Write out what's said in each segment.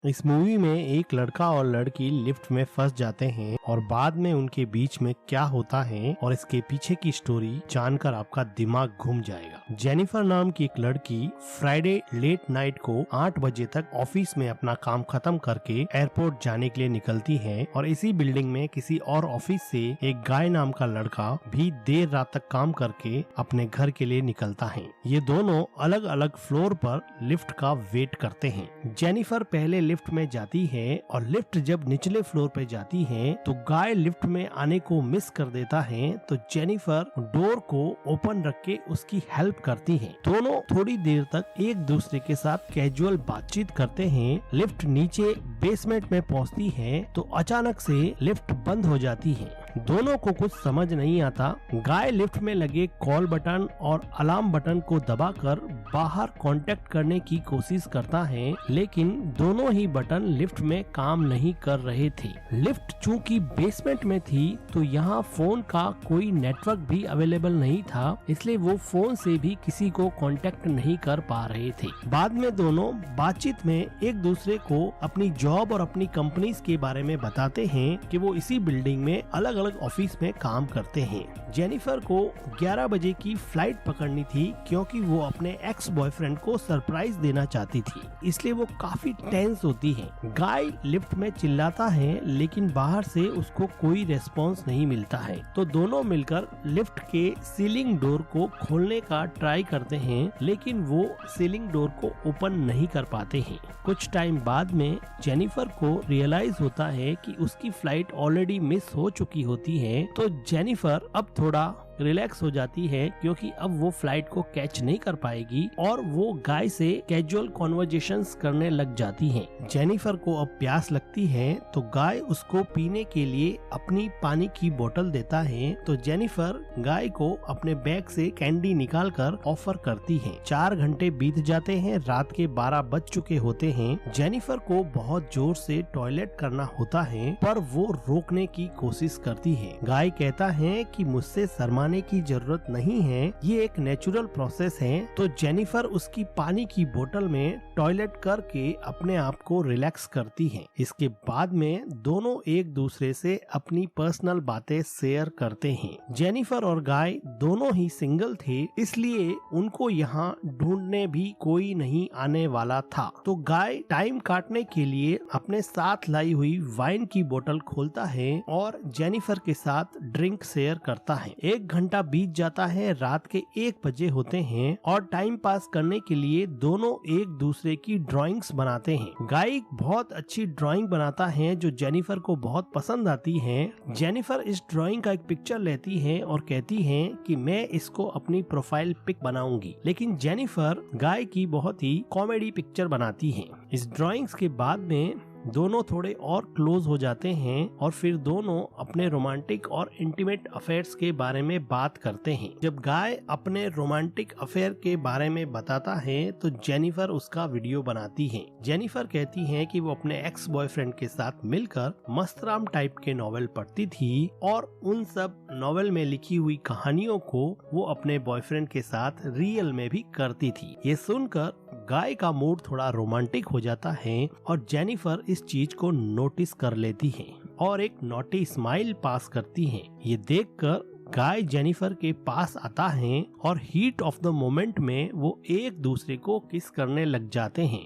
इस मूवी में एक लड़का और लड़की लिफ्ट में फंस जाते हैं और बाद में उनके बीच में क्या होता है और इसके पीछे की स्टोरी जानकर आपका दिमाग घूम जाएगा। जेनिफर नाम की एक लड़की फ्राइडे लेट नाइट को 8 बजे तक ऑफिस में अपना काम खत्म करके एयरपोर्ट जाने के लिए निकलती है और इसी बिल्डिंग में किसी और ऑफिस से एक गाय नाम का लड़का भी देर रात तक काम करके अपने घर के लिए निकलता है। ये दोनों अलग अलग फ्लोर पर लिफ्ट का वेट करते हैं। जेनिफर पहले लिफ्ट में जाती है और लिफ्ट जब निचले फ्लोर पे जाती है तो गाय लिफ्ट में आने को मिस कर देता है, तो जेनिफर डोर को ओपन रख के उसकी हेल्प करती है। दोनों थोड़ी देर तक एक दूसरे के साथ कैजुअल बातचीत करते हैं। लिफ्ट नीचे बेसमेंट में पहुंचती है तो अचानक से लिफ्ट बंद हो जाती है। दोनों को कुछ समझ नहीं आता। गाय लिफ्ट में लगे कॉल बटन और अलार्म बटन को दबाकर बाहर कांटेक्ट करने की कोशिश करता है, लेकिन दोनों ही बटन लिफ्ट में काम नहीं कर रहे थे। लिफ्ट चूंकि बेसमेंट में थी तो यहाँ फोन का कोई नेटवर्क भी अवेलेबल नहीं था, इसलिए वो फोन से भी किसी को कांटेक्ट नहीं कर पा रहे थे। बाद में दोनों बातचीत में एक दूसरे को अपनी जॉब और अपनी कंपनीज के बारे में बताते हैं कि वो इसी बिल्डिंग में अलग अलग ऑफिस में काम करते हैं। जेनिफर को 11 बजे की फ्लाइट पकड़नी थी क्योंकि वो अपने एक्स बॉयफ्रेंड को सरप्राइज देना चाहती थी, इसलिए वो काफी टेंस होती है। गाय लिफ्ट में चिल्लाता है लेकिन बाहर से उसको कोई रेस्पॉन्स नहीं मिलता है, तो दोनों मिलकर लिफ्ट के सीलिंग डोर को खोलने का ट्राई करते हैं, लेकिन वो सीलिंग डोर को ओपन नहीं कर पाते हैं। कुछ टाइम बाद में जेनिफर को रियलाइज होता है कि उसकी फ्लाइट ऑलरेडी मिस हो चुकी होती है, तो जेनिफर अब थोड़ा रिलैक्स हो जाती है क्योंकि अब वो फ्लाइट को कैच नहीं कर पाएगी और वो गाय से कैजुअल कॉन्वर्जेशंस करने लग जाती है। जेनिफर को अब प्यास लगती है तो गाय उसको पीने के लिए अपनी पानी की बोतल देता है, तो जेनिफर गाय को अपने बैग से कैंडी निकालकर ऑफर करती है। 4 घंटे बीत जाते हैं, रात के 12 बज चुके होते हैं। जेनिफर को बहुत जोर से टॉयलेट करना होता है पर वो रोकने की कोशिश करती है। गाय कहता है कि मुझसे शर्माने की जरूरत नहीं है, ये एक नेचुरल प्रोसेस है, तो जेनिफर उसकी पानी की बोतल में टॉयलेट करके अपने आप को रिलैक्स करती है। इसके बाद में दोनों एक दूसरे से अपनी पर्सनल बातें शेयर करते हैं। जेनिफर और गाय दोनों ही सिंगल थे, इसलिए उनको यहाँ ढूंढने भी कोई नहीं आने वाला था, तो गाय टाइम काटने के लिए अपने साथ लाई हुई वाइन की बोतल खोलता है और जेनिफर के साथ ड्रिंक शेयर करता है। 1 घंटा बीत जाता है, रात के 1 बजे होते हैं और टाइम पास करने के लिए दोनों एक दूसरे की ड्राइंग्स बनाते हैं। गाय बहुत अच्छी ड्राइंग बनाता है जो जेनिफर को बहुत पसंद आती है। जेनिफर इस ड्राइंग का एक पिक्चर लेती है और कहती है कि मैं इसको अपनी प्रोफाइल पिक बनाऊंगी, लेकिन जेनिफर गाय की बहुत ही कॉमेडी पिक्चर बनाती है। इस ड्राइंग्स के बाद में दोनों थोड़े और क्लोज हो जाते हैं और फिर दोनों अपने रोमांटिक और इंटीमेट अफेयर्स के बारे में बात करते हैं। जब गाय अपने रोमांटिक अफेयर के बारे में बताता है तो जेनिफर उसका वीडियो बनाती है। जेनिफर कहती है कि वो अपने एक्स बॉयफ्रेंड के साथ मिलकर मस्तराम टाइप के नॉवेल पढ़ती थी और उन सब नॉवेल में लिखी हुई कहानियों को वो अपने बॉयफ्रेंड के साथ रियल में भी करती थी। ये सुनकर गाय का मूड थोड़ा रोमांटिक हो जाता है और जेनिफर इस चीज को नोटिस कर लेती है और एक नॉटी स्माइल पास करती है। ये देखकर गाय जेनिफर के पास आता है और हीट ऑफ द मोमेंट में वो एक दूसरे को किस करने लग जाते हैं।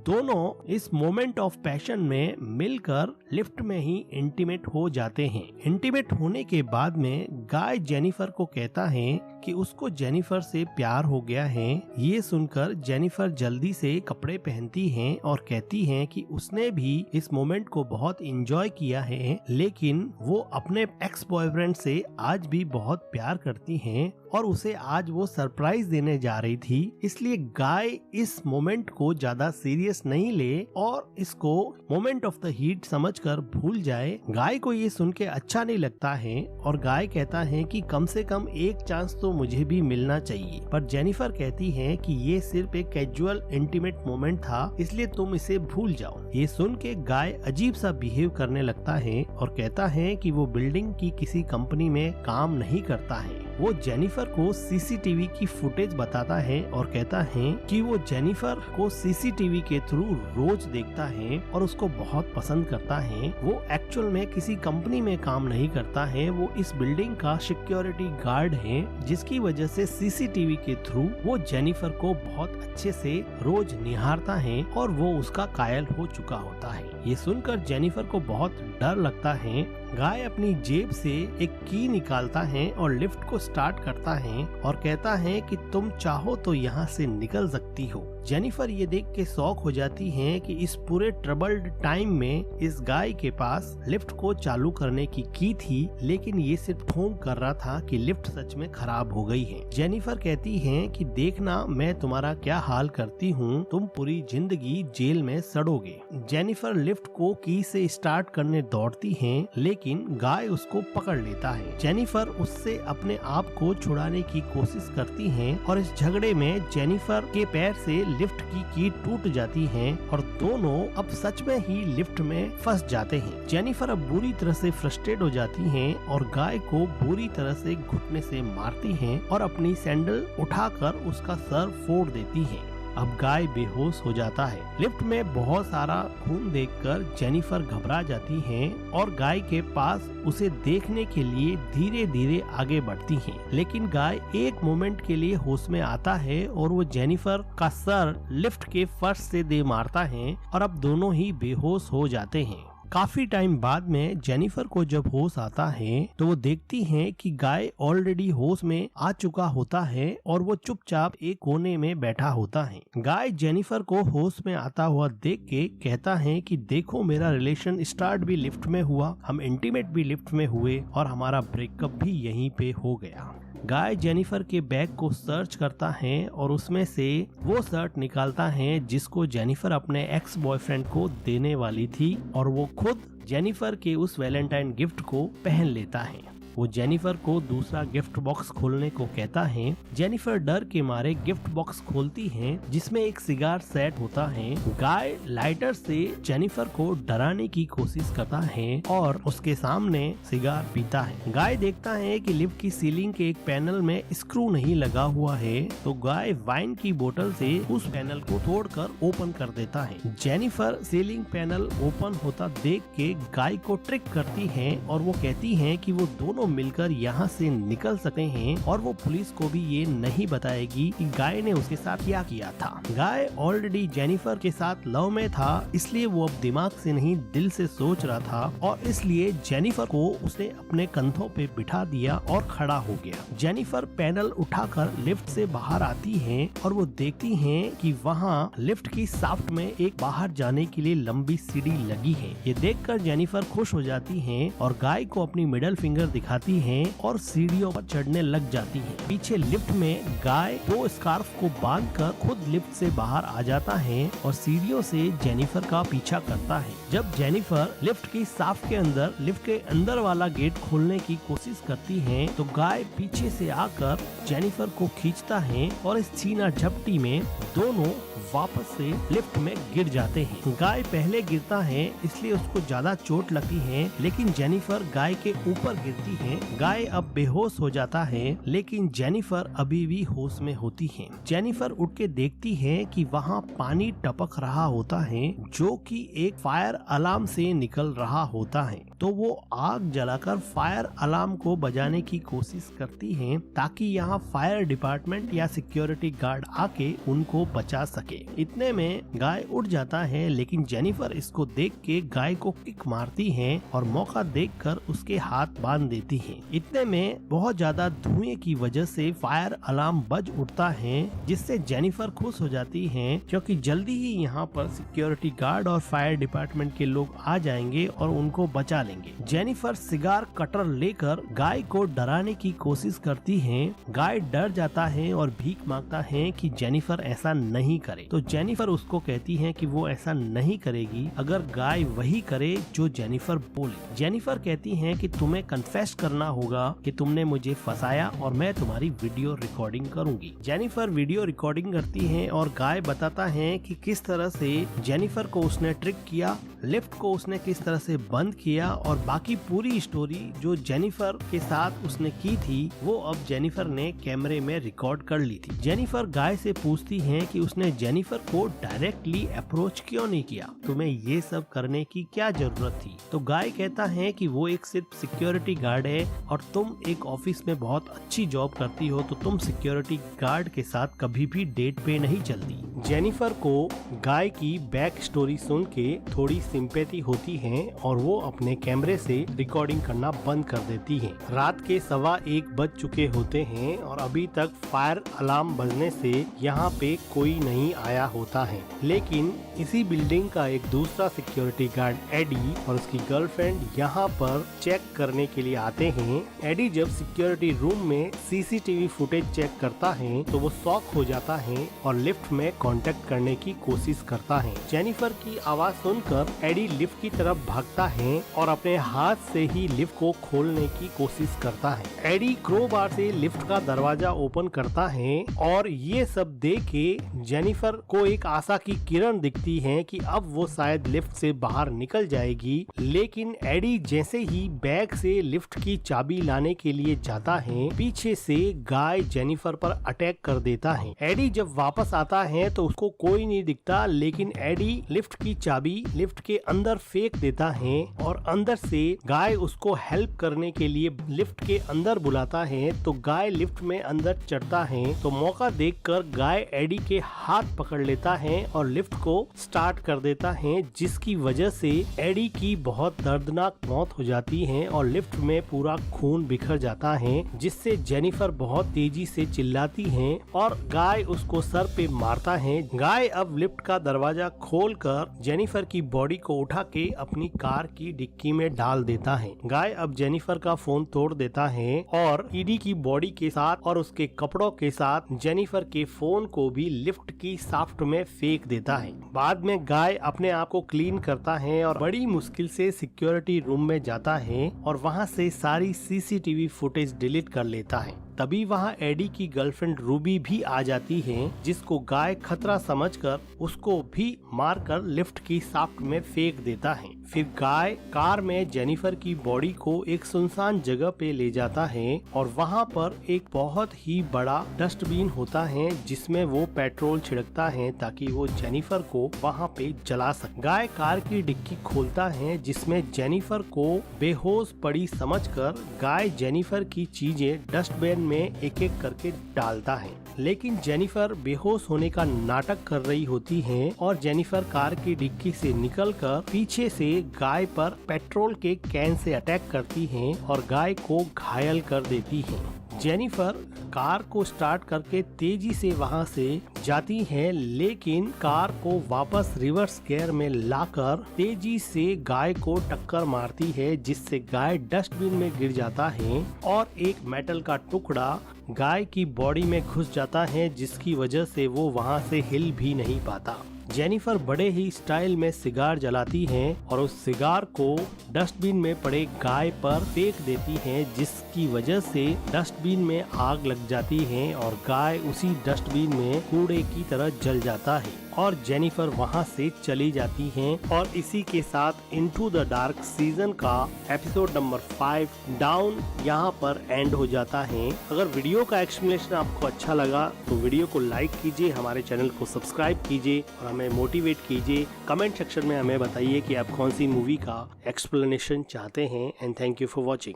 दोनों इस मोमेंट ऑफ पैशन में मिलकर लिफ्ट में ही इंटीमेट हो जाते हैं। इंटीमेट होने के बाद में गाय जेनिफर को कहता है कि उसको जेनिफर से प्यार हो गया है। ये सुनकर जेनिफर जल्दी से कपड़े पहनती है और कहती है कि उसने भी इस मोमेंट को बहुत एंजॉय किया है, लेकिन वो अपने एक्स बॉयफ्रेंड से आज भी बहुत प्यार करती है और उसे आज वो सरप्राइज देने जा रही थी, इसलिए गाय इस मोमेंट को ज्यादा सीरियस नहीं ले और इसको मोमेंट ऑफ द हीट समझकर भूल जाए। गाय को ये सुन के अच्छा नहीं लगता है और गाय कहता है कि कम से कम एक चांस तो तो मुझे भी मिलना चाहिए। पर जेनिफर कहती है कि ये सिर्फ एक कैजुअल इंटीमेट मोमेंट था, इसलिए तुम इसे भूल जाओ। ये सुन के गाय अजीब सा बिहेव करने लगता है और कहता है कि वो बिल्डिंग की किसी कंपनी में काम नहीं करता है। वो जेनिफर को सीसीटीवी की फुटेज बताता है और कहता है कि वो जेनिफर को सीसीटीवी के थ्रू रोज देखता है और उसको बहुत पसंद करता है। वो एक्चुअल में किसी कंपनी में काम नहीं करता है, वो इस बिल्डिंग का सिक्योरिटी गार्ड है, जिसकी वजह से सीसीटीवी के थ्रू वो जेनिफर को बहुत अच्छे से रोज निहारता है और वो उसका कायल हो चुका होता है। ये सुनकर जेनिफर को बहुत डर लगता है। गाय अपनी जेब से एक की निकालता है और लिफ्ट को स्टार्ट करता है और कहता है कि तुम चाहो तो यहाँ से निकल सकती हो। जेनिफर ये देख के शॉक हो जाती है कि इस पूरे ट्रबल्ड टाइम में इस गाय के पास लिफ्ट को चालू करने की थी, लेकिन ये सिर्फ ढोंग कर रहा था कि लिफ्ट सच में खराब हो गई है। जेनिफर कहती है कि देखना मैं तुम्हारा क्या हाल करती हूँ, तुम पूरी जिंदगी जेल में सड़ोगे। जेनिफर लिफ्ट को की से स्टार्ट करने दौड़ती है, लेकिन गाय उसको पकड़ लेता है। जेनिफर उससे अपने आप को छुड़ाने की कोशिश करती है और इस झगड़े में जेनिफर के पैर से लिफ्ट की टूट जाती है और दोनों अब सच में ही लिफ्ट में फंस जाते हैं। जेनिफर अब बुरी तरह से फ्रस्ट्रेट हो जाती है और गाय को बुरी तरह से घुटने से मारती है और अपनी सैंडल उठाकर उसका सर फोड़ देती है। अब गाय बेहोश हो जाता है। लिफ्ट में बहुत सारा खून देखकर जेनिफर घबरा जाती है और गाय के पास उसे देखने के लिए धीरे धीरे आगे बढ़ती है, लेकिन गाय एक मोमेंट के लिए होश में आता है और वो जेनिफर का सर लिफ्ट के फर्श से दे मारता है और अब दोनों ही बेहोश हो जाते हैं। काफी टाइम बाद में जेनिफर को जब होश आता है तो वो देखती है कि गाय ऑलरेडी होश में आ चुका होता है और वो चुपचाप एक कोने में बैठा होता है। गाय जेनिफर को होश में आता हुआ देख के कहता है कि देखो, मेरा रिलेशन स्टार्ट भी लिफ्ट में हुआ, हम इंटीमेट भी लिफ्ट में हुए और हमारा ब्रेकअप भी यहीं पे हो गया। गाय जेनिफर के बैग को सर्च करता है और उसमें से वो शर्ट निकालता है जिसको जेनिफर अपने एक्स बॉयफ्रेंड को देने वाली थी और वो खुद जेनिफर के उस वैलेंटाइन गिफ्ट को पहन लेता है। वो जेनिफर को दूसरा गिफ्ट बॉक्स खोलने को कहता है। जेनिफर डर के मारे गिफ्ट बॉक्स खोलती है जिसमें एक सिगार सेट होता है। गाय लाइटर से जेनिफर को डराने की कोशिश करता है और उसके सामने सिगार पीता है। गाय देखता है कि लिफ्ट की सीलिंग के एक पैनल में स्क्रू नहीं लगा हुआ है, तो गाय वाइन की बोतल से उस पैनल को तोड़कर ओपन कर देता है। जेनिफर सीलिंग पैनल ओपन होता देख के गाय को ट्रिक करती है और वो कहती है कि वो दोनों मिलकर यहाँ से निकल सकते हैं और वो पुलिस को भी ये नहीं बताएगी कि गाय ने उसके साथ क्या किया था। गाय ऑलरेडी जेनिफर के साथ लव में था, इसलिए वो अब दिमाग से नहीं दिल से सोच रहा था और इसलिए जेनिफर को उसने अपने कंधों पे बिठा दिया और खड़ा हो गया। जेनिफर पैनल उठाकर लिफ्ट से बाहर आती है और वो देखती है कि वहाँ लिफ्ट की शाफ्ट में एक बाहर जाने के लिए लंबी सीढ़ी लगी है। ये देखकर जेनिफर खुश हो जाती है और गाय को अपनी मिडल फिंगर दिखाती है और सीढ़ियों पर चढ़ने लग जाती है। पीछे लिफ्ट में गाय दो स्कार्फ को बांधकर खुद लिफ्ट से बाहर आ जाता है और सीढ़ियों से जेनिफर का पीछा करता है। जब जेनिफर लिफ्ट की शाफ्ट के अंदर लिफ्ट के अंदर वाला गेट खोलने की कोशिश करती है तो गाय पीछे से आकर जेनिफर को खींचता है और इस छीना झपटी में दोनों वापस से लिफ्ट में गिर जाते हैं। गाय पहले गिरता है इसलिए उसको ज्यादा चोट लगती है, लेकिन जेनिफर गाय के ऊपर गिरती है। गाय अब बेहोश हो जाता है, लेकिन जेनिफर अभी भी होश में होती है। जेनिफर उठ के देखती है कि वहाँ पानी टपक रहा होता है जो कि एक फायर अलार्म से निकल रहा होता है, तो वो आग जलाकर फायर अलार्म को बजाने की कोशिश करती है ताकि यहाँ फायर डिपार्टमेंट या सिक्योरिटी गार्ड आके उनको बचा सके। इतने में गाय उठ जाता है, लेकिन जेनिफर इसको देख के गाय को किक मारती है और मौका देखकर उसके हाथ बांध देती है। इतने में बहुत ज्यादा धुएं की वजह से फायर अलार्म बज उठता है, जिससे जेनिफर खुश हो जाती है क्योंकि जल्दी ही यहाँ पर सिक्योरिटी गार्ड और फायर डिपार्टमेंट के लोग आ जाएंगे और उनको बचा डालेंगे। जेनिफर सिगार कटर लेकर गाय को डराने की कोशिश करती है। गाय डर जाता है और भीख मांगता है कि जेनिफर ऐसा नहीं करे। तो जेनिफर उसको कहती है कि वो ऐसा नहीं करेगी अगर गाय वही करे जो जेनिफर बोले। जेनिफर कहती है कि तुम्हें कन्फेस करना होगा कि तुमने मुझे फंसाया और मैं तुम्हारी वीडियो रिकॉर्डिंग करूंगी। जेनिफर वीडियो रिकॉर्डिंग करती है और गाय बताता है कि किस तरह से जेनिफर को उसने ट्रिक किया, लिफ्ट को उसने किस तरह से बंद किया और बाकी पूरी स्टोरी जो जेनिफर के साथ उसने की थी वो अब जेनिफर ने कैमरे में रिकॉर्ड कर ली थी। जेनिफर गाय से पूछती है कि उसने जेनिफर को डायरेक्टली अप्रोच क्यों नहीं किया, तुम्हें ये सब करने की क्या जरूरत थी। तो गाय कहता है कि वो एक सिर्फ सिक्योरिटी गार्ड है और तुम एक ऑफिस में बहुत अच्छी जॉब करती हो तो तुम सिक्योरिटी गार्ड के साथ कभी भी डेट पे नहीं चलती। जेनिफर को गाय की बैक स्टोरी सुन के थोड़ी सिंपैथी होती है और वो अपने कैमरे से रिकॉर्डिंग करना बंद कर देती है। रात के 1:15 बज चुके होते हैं और अभी तक फायर अलार्म बजने से यहाँ पे कोई नहीं आया होता है। लेकिन इसी बिल्डिंग का एक दूसरा सिक्योरिटी गार्ड एडी और उसकी गर्लफ्रेंड यहाँ पर चेक करने के लिए आते हैं। एडी जब सिक्योरिटी रूम में सीसीटीवी फुटेज चेक करता है तो वो शॉक हो जाता है और लिफ्ट में कांटेक्ट करने की कोशिश करता है। जेनिफर की आवाज सुनकर एडी लिफ्ट की तरफ भागता है और अपने हाथ से ही लिफ्ट को खोलने की कोशिश करता है। एडी क्रोबार से लिफ्ट का दरवाजा ओपन करता है और ये सब देख के जेनिफर को एक आशा की किरण दिखती है कि अब वो शायद लिफ्ट से बाहर निकल जाएगी। लेकिन एडी जैसे ही बैग से लिफ्ट की चाबी लाने के लिए जाता है पीछे से गाय जेनिफर पर अटैक कर देता है। एडी जब वापस आता है तो उसको कोई नहीं दिखता, लेकिन एडी लिफ्ट की चाबी लिफ्ट के अंदर फेंक देता है और अंदर से गाय उसको हेल्प करने के लिए लिफ्ट के अंदर बुलाता है। तो गाय लिफ्ट में अंदर चढ़ता है तो मौका देखकर गाय एडी के हाथ पकड़ लेता है और लिफ्ट को स्टार्ट कर देता है, जिसकी वजह से एडी की बहुत दर्दनाक मौत हो जाती है और लिफ्ट में पूरा खून बिखर जाता है, जिससे जेनिफर बहुत तेजी से चिल्लाती है और गाय उसको सर पे मारता है। गाय अब लिफ्ट का दरवाजा खोलकर जेनिफर की बॉडी को उठा के अपनी कार की डिक्की में डाल देता है। गाय अब जेनिफर का फोन तोड़ देता है और ईडी की बॉडी के साथ और उसके कपड़ों के साथ जेनिफर के फोन को भी लिफ्ट की शाफ्ट में फेंक देता है। बाद में गाय अपने आप को क्लीन करता है और बड़ी मुश्किल से सिक्योरिटी रूम में जाता है और वहां से सारी सीसीटीवी फुटेज डिलीट कर लेता है। तभी वहाँ एडी की गर्लफ्रेंड रूबी भी आ जाती है, जिसको गाय खतरा समझकर उसको भी मारकर लिफ्ट की शाफ्ट में फेंक देता है। फिर गाय कार में जेनिफर की बॉडी को एक सुनसान जगह पे ले जाता है और वहाँ पर एक बहुत ही बड़ा डस्टबिन होता है जिसमें वो पेट्रोल छिड़कता है ताकि वो जेनिफर को वहाँ पे जला सके। गाय कार की डिक्की खोलता है जिसमें जेनिफर को बेहोश पड़ी समझकर गाय जेनिफर की चीजें डस्टबिन में एक एक करके डालता है। लेकिन जेनिफर बेहोश होने का नाटक कर रही होती है और जेनिफर कार की डिक्की से निकलकर पीछे से गाय पर पेट्रोल के कैन से अटैक करती है और गाय को घायल कर देती है। जेनिफर कार को स्टार्ट करके तेजी से वहां से जाती है, लेकिन कार को वापस रिवर्स गियर में लाकर तेजी से गाय को टक्कर मारती है, जिससे गाय डस्टबिन में गिर जाता है और एक मेटल का टुकड़ा गाय की बॉडी में घुस जाता है, जिसकी वजह से वो वहां से हिल भी नहीं पाता। जेनिफर बड़े ही स्टाइल में सिगार जलाती है और उस सिगार को डस्टबिन में पड़े गाय पर फेंक देती है, जिसकी वजह से डस्टबिन में आग लग जाती है और गाय उसी डस्टबिन में कूड़े की तरह जल जाता है और जेनिफर वहां से चली जाती है। और इसी के साथ इनटू द डार्क सीजन का एपिसोड नंबर 5 डाउन यहाँ पर एंड हो जाता है। अगर वीडियो का एक्सप्लेनेशन आपको अच्छा लगा तो वीडियो को लाइक कीजिए, हमारे चैनल को सब्सक्राइब कीजिए और हमें मोटिवेट कीजिए। कमेंट सेक्शन में हमें बताइए कि आप कौन सी मूवी का एक्सप्लेनेशन चाहते हैं। And thank you for watching.